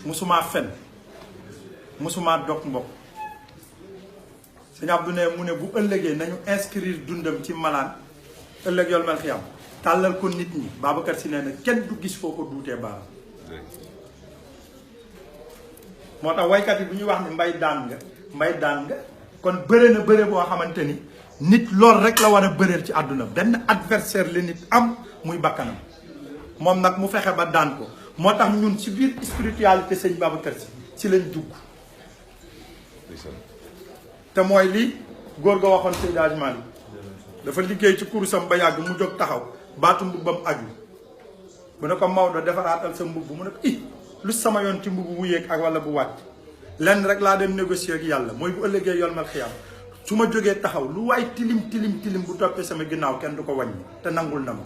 musuma fen musuma dog mbokk sëñ Abdou ne mu ne bu ëllëgee nañu inscrire dundam ci malaan ëllëg yool mel xiyam tàllal ko nit ñi Babacar Sy nee na kenn du gis foo ko duutee baaraam moo tax waykat yi bu ñuy wax ne mbay daan nga kon bëre na bëre boo xamante ni nit lool rek la war a bëreel ci àdduna benn adversaire la nit am muy bakkanam moom nag mu fexe ba daan ko moo tax ñun ci biir spiritualité sëñ Babacar Sy ci lañ dugg te mooy li góor ga waxoon Seydi Hadji Malick dafa liggéey ci kurusam ba yàgg mu jóg taxaw baatu mbubbam aju bu ne ko Maodo defaraatal sa mbubb mu ne ko lu sama yoon ci mbubb bu yéeg ak wala bu wàcc lenn rek laa dem négocier ak yàlla mooy bu ëllëgee yool mal xiyam su ma jógee taxaw lu waay tilim bu toppee sama ginnaaw kenn du ko wàññi te nangul na ma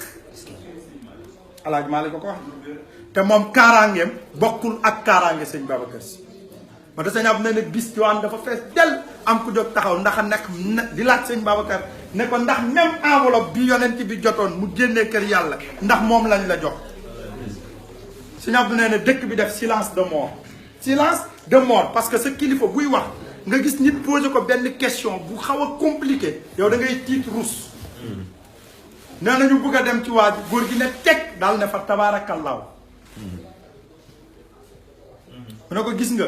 Alaaji Malick ko wax te moom kaaraangeem bokkul ak kaaraange sëñ Babacar Sy ma da sëñ ab ne bis diwaan dafa fees del am ku jóg taxaw ndax nekk di laaj sëñ Babacar ne ko ndax même enveloppe bi yonent bi jotoon mu génnee kër yàlla ndax moom lañ la jox sëñ Abdou nee na dëkk bi def silence de mort parce que sa kilifa buy wax nga gis nit posé ko benn question bu xaw a compliqué yow da ngay tiit rus nee nañu bëgg a dem ci waa ji góor gi ne teg daal ne fa tabaarakallaahu mu ne ko gis nga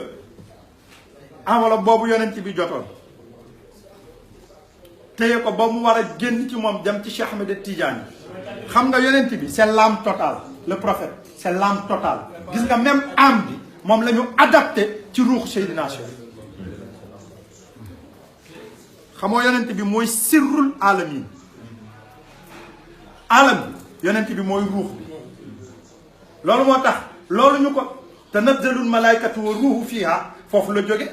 enveloppe boobu yonent bi jotoon téye ko ba mu war a génn ci moom dem ci Cheikh Ahmed Tidiane xam nga yonent bi c'est l'âme totale le prophète c'est l'âme totale gis nga même âme bi moom la ñu adapté ci ruuxu Seydina Cheikh xamoo yonent bi mooy sirrul alamin alam bi yonent bi mooy ruux bi loolu moo tax loolu ñu ko tanazzalul malaykatu wa ruuhu fiha foofu la jóge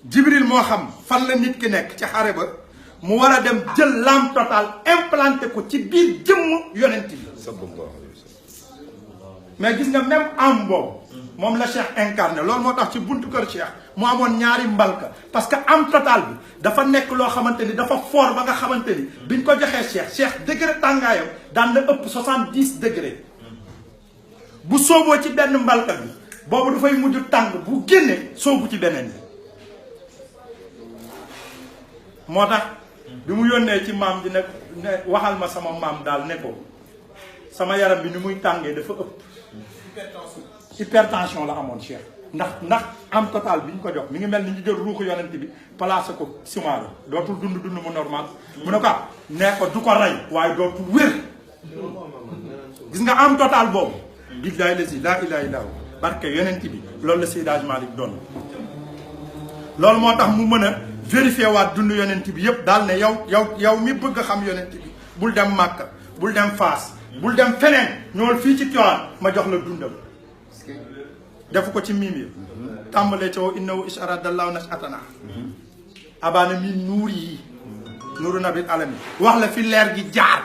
Jibril moo xam fan la nit ki nekk ci xare ba mu war a dem jël l'âme totale implanté ko ci biir jëmm yonent bi mais gis nga même âme boobu moom la Cheikh incarné loolu moo tax ci buntu kër Cheikh mu amoon ñaari mbalka parce que âme totale bi dafa nekk loo xamante ni dafa fort ba nga xamante ni biñ ko joxee Cheikh degré tàngaayam daan na ëpp 70 degré bu sooboo ci benn mbalka bi boobu dafay mujj tàng bu génnee soobu ci beneen bi moo tax bi mu yónnee ci maam ji ne waxal ma sama maam daal ne ko sama yaram bi ni muy tàngee dafa ëpp hypertension la amoon Cheikh ndax am total bi ñu ko jox mi ngi mel ni ñu jël ruuxu yonent bi placé ko ciment la dootul dund mu normal mu ne ko nee ko du ko rey waaye dootul wér gis nga am total boobu billahi lazi laa ilaaha illa hu barke yonent bi loolu la Seydi Hadji Malick doon loolu moo tax mu mën a vérifier waat dund yonent bi yépp daal ne yow mi bëgg a xam yonent bi bul dem Màkka bul dem Faas bul dem feneen ñëwal fii ci Tiwaawan ma jox la dundam defu ko ci miim yi tàmbalee ca innahu isharadallahu nashatana abana mi nuur yi nuuru nabil alami wax la fi leer gi jaar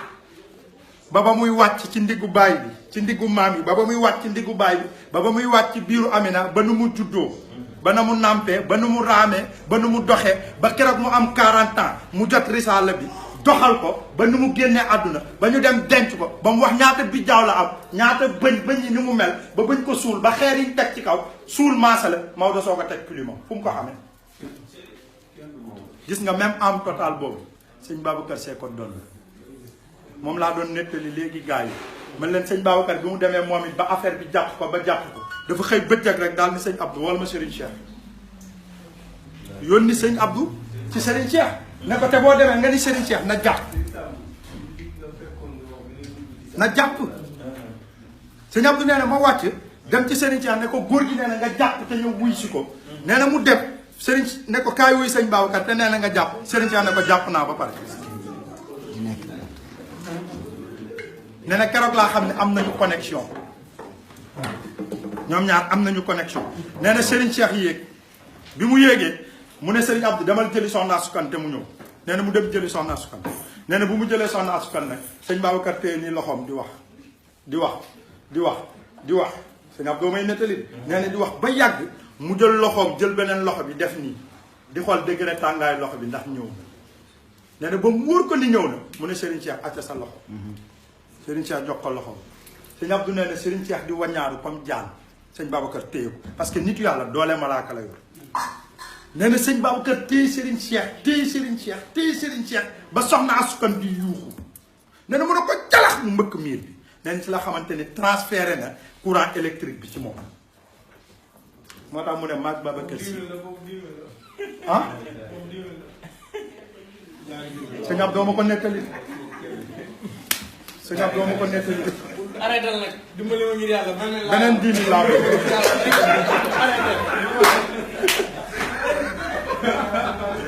ba muy wàcc ci ndiggu baay bi ci ndiggu maam yi ba muy wàcc ci ndiggu baay bi ba muy wàcc ci biiru Amina ba nu mu juddoo ba na mu nàmpee ba nu mu raamee ba nu mu doxee ba keroog mu am 40 ans mu jot risaala bi doxal ko ba nu mu génnee àdduna ba ñu dem denc ko ba mu wax ñaata bijjaaw la am ñaata bëñ yi ni mu mel ba bëñ ko suul ba xeer yi teg ci kaw suul maasala Maodo soo ko teg plumon fu mu ko xamee gis nga même am total boobu sëñ Babacar Sy ko doon moom laa doon nettali léegi gars yi man leen sëñ Babacar bi mu demee moom it ba affaire bi jàpp ko dafa xëy bëccëg rek daal ni sëñ Abdou wala ma Serigne Cheikh yónni sëñ Abdou ci Serigne Cheikh ne ko te boo demee nga ni Serigne Cheikh na jàpp sëñ Abdou nee na ma wàcc dem ci Serigne Cheikh ne ko góor gi nee na nga jàpp te ñëw wuy si ko nee na mu dem Serigne ne ko kaay wuy sëñ Babacar te nee na nga jàpp Serigne Cheikh ne ko jàpp naa ba pare nee na keroog laa xam ne am nañu connexion ñoom ñaar am nañu connexion nee na Serigne Cheikh yéeg bi mu yéegee mu ne Serigne Abdou demal jëli soxna Asukan te mu ñëw nee na mu dem jëli soxna Asukan nee na bu mu jëlee soxna Asukan nag sëñ Babacar téye nii loxoom di wax sëñ Abdou may nettali nee na di wax ba yàgg mu jël loxoom jël beneen loxo bi def nii di xool degré tàngaay loxo bi ndax ñëw na nee na ba mu wóor ko ni ñëw na mu ne Serigne Cheikh acca sa loxo Serigne Cheikh jox ko loxoom sëñ Abdou nee na Serigne Cheikh di waññaaru comme jaan sëñ Babacar téye ko parce que nit yàlla doole malaaka la yor nee na sëñ Babacar téye Serigne Cheikh ba soxna asukan di yuuxu nee na mën a ko jalax mu mbëkk miir bi nee na ci la xamante ni transféré na courant électrique bi ci moom moo tax mu ne maag Babacar si ah sëñ Abdou doo ma ko nettali sëñ Abdou doo ma ko nettali arrêté nag dimbali ma ngir yàlla beneen 10 000 laa bëgg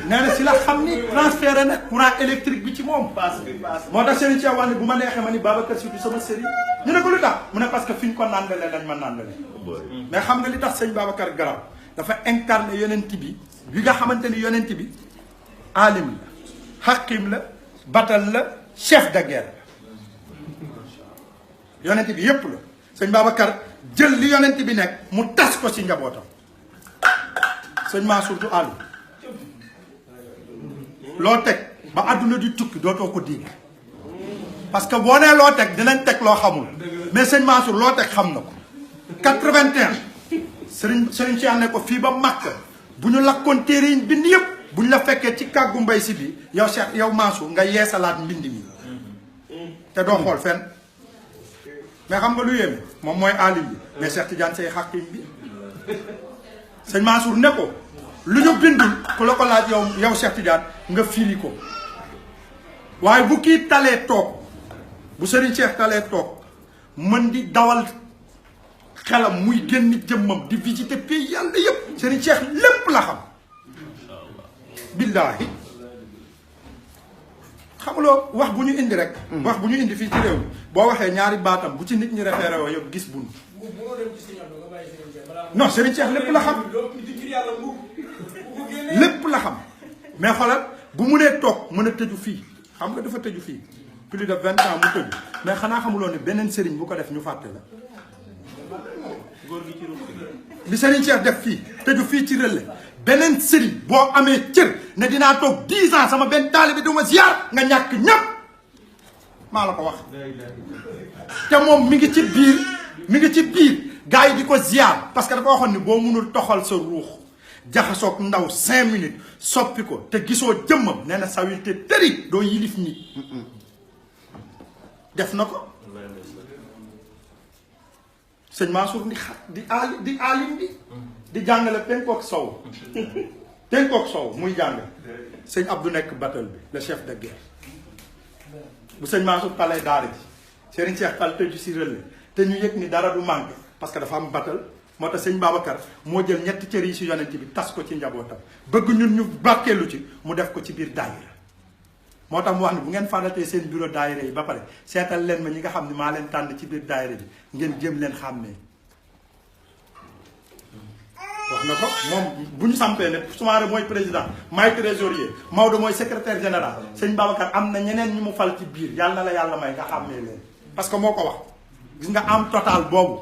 nee na si la xam ni transféré na courant électrique bi ci moom. moo tax Serigne Cheikh wax ne bu ma neexee ma ni Babacar Sy du sama sëriñ ñu ne ko lu tax mu ne parce que fi ñu ko nàndalee lañ ma nàndalee. mais xam nga li tax sëñ Babacar garaaw dafa incarné yonent bi nga xamante ni yonent bi alim la hakim la batal la chef de guerre la yonent bi yépp la sëñ Babacar jël li yonent bi nekk mu tas ko ci njabootam sëñ Mansour du alim loo teg ba àdduna di tukki dootoo ko dégg parce que boo nee loo teg dinañ teg loo xamul mais sëñ Mansour loo teg xam na ko 81 Serigne Cheikh ne ko fii ba Makka bu ñu lakkoon téere yi bind yëpp bu ñu la fekkee ci kàggu mbay si bi yow Cheikh yow Mansour nga yeesalaat mbind mi te doo xool fenn mais xam nga lu yéeme moom mooy alim bi mais Cheikh Tidiane say xakim bi sëñ Mansour ne ko lu ñu bindul ku la ko laaj yow Cheikh Tidiane nga firi ko waaye bu kii talee toog bu Serigne Cheikh talee toog mën di dawal xelam muy génn jëmmam di visiter pays yàlla yépp Serigne Cheikh lépp la xam billaahi xamuloo wax bu ñu indi rek wax bu ñu indi fii ci réew mi boo waxee ñaari baatam bu ci nit ñi référé woo yow gis bunt non Serigne Cheikh lépp la xam lépp la xam mais xoolal bu mu nee toog mën a tëju fii xam nga dafa tëju fii plus de 20 ans mu tëju mais xanaa xamuloo ne beneen Serigne bu ko def ñu fàtte la bi Serigne Cheikh def fii tëju fii ci Relais beneen Serigne boo amee cër ne dinaa toog 10 ans sama benn taalibe du ma ziar nga ñàkk ñépp maa la ko wax te moom mi ngi ci biir gars yi di ko ziar parce que dafa waxoon ni boo mënul toxal sa ruux jaxasoog ndaw 5 minutes soppi ko te gisoo jëmmam nee na sawil te tëri doo yilif nit def na ko sëñ Mansour di alim bi di jàngale penkook sow muy jàngale sëñ Abdou nekk battle bi le chef de guerre bu sëñ Mansour talee daara ji Serigne Cheikh tal tëju si Relais te ñu yëg ni dara du manqué parce que dafa am battle moo tax sëñ Babacar moo jël ñetti cër yi si yonent bi tas ko ci njabootam bëgg ñun ñu bàkkeelu ci mu def ko ci biir daayira moo tax mu wax ne bu ngeen fàllatee seen bureau daayira yi ba pare seetal leen ma ñi nga xam ne maa leen tànn ci biir daayira bi ngeen jëm leen xàmmee wax na ko moom bu ñu sampee ne Soumaré mooy président maay trésorier Maodo mooy secrétaire général sëñ Babacar am na ñeneen ñu mu fal ci biir yàlla na la yàlla may nga xàmmee leen parce que moo ko wax gis nga am total boobu